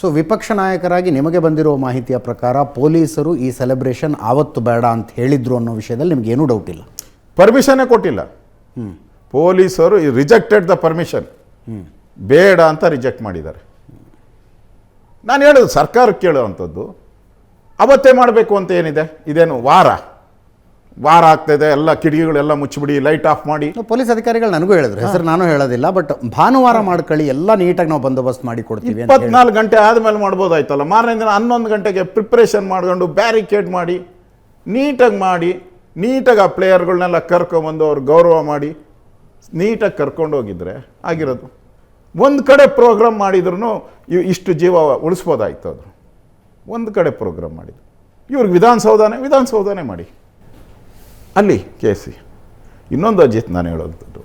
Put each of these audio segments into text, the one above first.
So ವಿಪಕ್ಷ ನಾಯಕರಾಗಿ ನಿಮಗೆ ಬಂದಿರೋ ಮಾಹಿತಿಯ ಪ್ರಕಾರ ಪೊಲೀಸರು ಈ ಸೆಲೆಬ್ರೇಷನ್ ಆವತ್ತು ಬೇಡ ಅಂತ ಹೇಳಿದ್ರು ಅನ್ನೋ ವಿಷಯದಲ್ಲಿ ನಿಮ್ಗೆ ಏನೂ ಡೌಟ್ ಇಲ್ಲ? ಪರ್ಮಿಷನ್ನೇ ಕೊಟ್ಟಿಲ್ಲ ಪೊಲೀಸರು, ರಿಜೆಕ್ಟೆಡ್ ದ ಪರ್ಮಿಷನ್, ಬೇಡ ಅಂತ ರಿಜೆಕ್ಟ್ ಮಾಡಿದ್ದಾರೆ. ನಾನು ಹೇಳೋದು ಸರ್ಕಾರಕ್ಕೆ ಕೇಳುವಂಥದ್ದು, ಅವತ್ತೇ ಮಾಡಬೇಕು ಅಂತ ಏನಿದೆ? ಇದೇನು ವಾರ ಆಗ್ತಾಯಿದೆ, ಎಲ್ಲ ಕಿಟಕಿಗಳೆಲ್ಲ ಮುಚ್ಚಿಬಿಡಿ, ಲೈಟ್ ಆಫ್ ಮಾಡಿ. ಪೊಲೀಸ್ ಅಧಿಕಾರಿಗಳು ನನಗೂ ಹೇಳಿದ್ರು, ಹೆಸರು ನಾನು ಹೇಳೋದಿಲ್ಲ, ಬಟ್ ಭಾನುವಾರ ಮಾಡ್ಕೊಳ್ಳಿ, ಎಲ್ಲ ನೀಟಾಗಿ ನಾವು ಬಂದೋಬಸ್ತ್ ಮಾಡಿ ಕೊಡ್ತೀವಿ. 24 ಗಂಟೆ ಆದಮೇಲೆ ಮಾಡ್ಬೋದಾಯ್ತಲ್ಲ. ಮಾರನೇ ದಿನ 11 ಗಂಟೆಗೆ ಪ್ರಿಪ್ರೇಷನ್ ಮಾಡ್ಕೊಂಡು ಬ್ಯಾರಿಕೇಡ್ ಮಾಡಿ ನೀಟಾಗಿ ಆ ಪ್ಲೇಯರ್ಗಳನ್ನೆಲ್ಲ ಕರ್ಕೊಂಬಂದು ಅವ್ರು ಗೌರವ ಮಾಡಿ ನೀಟಾಗಿ ಕರ್ಕೊಂಡು ಹೋಗಿದ್ರೆ ಆಗಿರೋದು. ಒಂದು ಕಡೆ ಪ್ರೋಗ್ರಾಮ್ ಮಾಡಿದ್ರು ಇಷ್ಟು ಜೀವ ಉಳಿಸ್ಬೋದಾಯ್ತು. ಅದು ಒಂದು ಕಡೆ ಪ್ರೋಗ್ರಾಮ್ ಮಾಡಿದ್ರು. ಇವ್ರಿಗೆ ವಿಧಾನಸೌಧನೇ ಮಾಡಿ ಅಲ್ಲಿ ಕೇಸಿ. ಇನ್ನೊಂದು ಅಜಿತ್ ನಾನು ಹೇಳೋಂಥದ್ದು,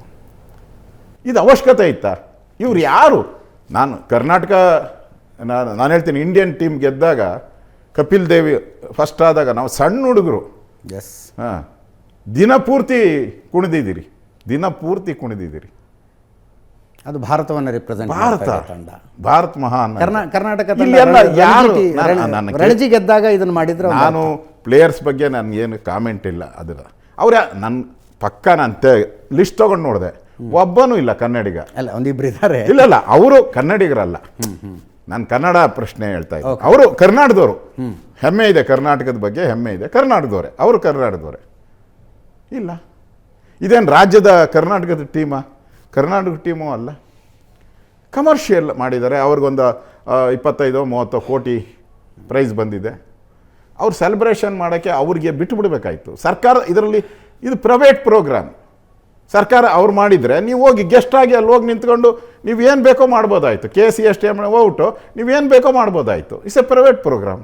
ಇದು ಅವಶ್ಯಕತೆ ಇತ್ತಾ? ಇವ್ರು ಯಾರು? ಕರ್ನಾಟಕ ನಾನು ಹೇಳ್ತೀನಿ, ಇಂಡಿಯನ್ ಟೀಮ್ ಗೆದ್ದಾಗ ಕಪಿಲ್ ದೇವ್ ಫಸ್ಟ್ ಆದಾಗ ನಾವು ಸಣ್ಣ ಹುಡುಗರು, ದಿನಪೂರ್ತಿ ಕುಣಿದಿದ್ದೀರಿ. ಅದು ಭಾರತವನ್ನು ರಿಪ್ರೆಸೆಂಟ್ ಭಾರತ ಮಹಾನ್. ಕರ್ನಾಟಕ ರಣಜಿ ಗೆದ್ದಾಗ ಇದನ್ನು ಮಾಡಿದ್ರೆ ನಾನು ಪ್ಲೇಯರ್ಸ್ ಬಗ್ಗೆ ನನಗೇನು ಕಾಮೆಂಟ್ ಇಲ್ಲ. ಅದರ ನನ್ನ ಪಕ್ಕ ನಾನು ಲಿಸ್ಟ್ ತೊಗೊಂಡು ನೋಡಿದೆ, ಒಬ್ಬನೂ ಇಲ್ಲ ಕನ್ನಡಿಗ. ಅಲ್ಲ, ಒಂದಿಬ್ರು ಇದ್ದಾರೆ. ಇಲ್ಲ ಅವರು ಕನ್ನಡಿಗರಲ್ಲ. ನಾನು ಕನ್ನಡ ಪ್ರಶ್ನೆ ಹೇಳ್ತಾ ಇದ್ದೆ. ಅವರು ಕರ್ನಾಟಕದವರು, ಹೆಮ್ಮೆ ಇದೆ ಕರ್ನಾಟಕದ ಬಗ್ಗೆ, ಹೆಮ್ಮೆ ಇದೆ. ಕರ್ನಾಟಕದವರೇ, ಅವರು ಕರ್ನಾಟಕದವರೇ. ಇಲ್ಲ, ಇದೇನು ರಾಜ್ಯದ ಕರ್ನಾಟಕದ ಕರ್ನಾಟಕ ಟೀಮು ಅಲ್ಲ. ಕಮರ್ಷಿಯಲ್ ಮಾಡಿದ್ದಾರೆ. ಅವ್ರಿಗೊಂದು 25-30 ಕೋಟಿ ಪ್ರೈಸ್ ಬಂದಿದೆ. ಅವ್ರು ಸೆಲೆಬ್ರೇಷನ್ ಮಾಡೋಕ್ಕೆ ಅವ್ರಿಗೆ ಬಿಟ್ಟುಬಿಡ್ಬೇಕಾಯ್ತು. ಸರ್ಕಾರ ಇದರಲ್ಲಿ, ಇದು ಪ್ರೈವೇಟ್ ಪ್ರೋಗ್ರಾಮ್. ಸರ್ಕಾರ ಅವ್ರು ಮಾಡಿದರೆ ನೀವು ಹೋಗಿ ಗೆಸ್ಟ್ ಆಗಿ ಅಲ್ಲಿ ಹೋಗಿ ನಿಂತ್ಕೊಂಡು ನೀವೇನು ಬೇಕೋ ಮಾಡ್ಬೋದಾಯಿತು. KCSTM ಹೋಗ್ಬಿಟ್ಟು ನೀವೇನು ಬೇಕೋ ಮಾಡ್ಬೋದಾಯಿತು. It's a private program.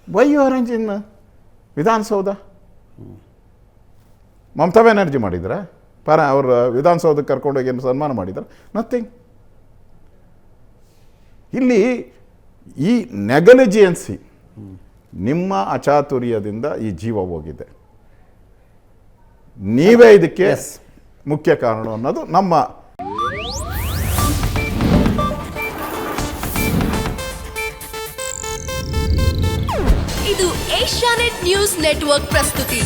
Why you arrange in Vidhana Soudha? Mamata Banerjee ಮಾಡಿದ್ರೆ ಅವ್ರ ವಿಧಾನಸೌಧಕ್ಕೆ ಕರ್ಕೊಂಡೋಗಿ ಏನು ಸನ್ಮಾನ ಮಾಡಿದ್ದಾರೆ? ನಥಿಂಗ್. ಇಲ್ಲಿ ಈ ನೆಗ್ಲಿಜಿಯನ್ಸಿ, ನಿಮ್ಮ ಅಚಾತುರ್ಯದಿಂದ ಈ ಜೀವ ಹೋಗಿದೆ. ನೀವೇ ಇದಕ್ಕೆ ಮುಖ್ಯ ಕಾರಣ ಅನ್ನೋದು ನಮ್ಮ. ಇದು ಏಷ್ಯಾನೆಟ್ ನ್ಯೂಸ್ ನೆಟ್ವರ್ಕ್ ಪ್ರಸ್ತುತಿ.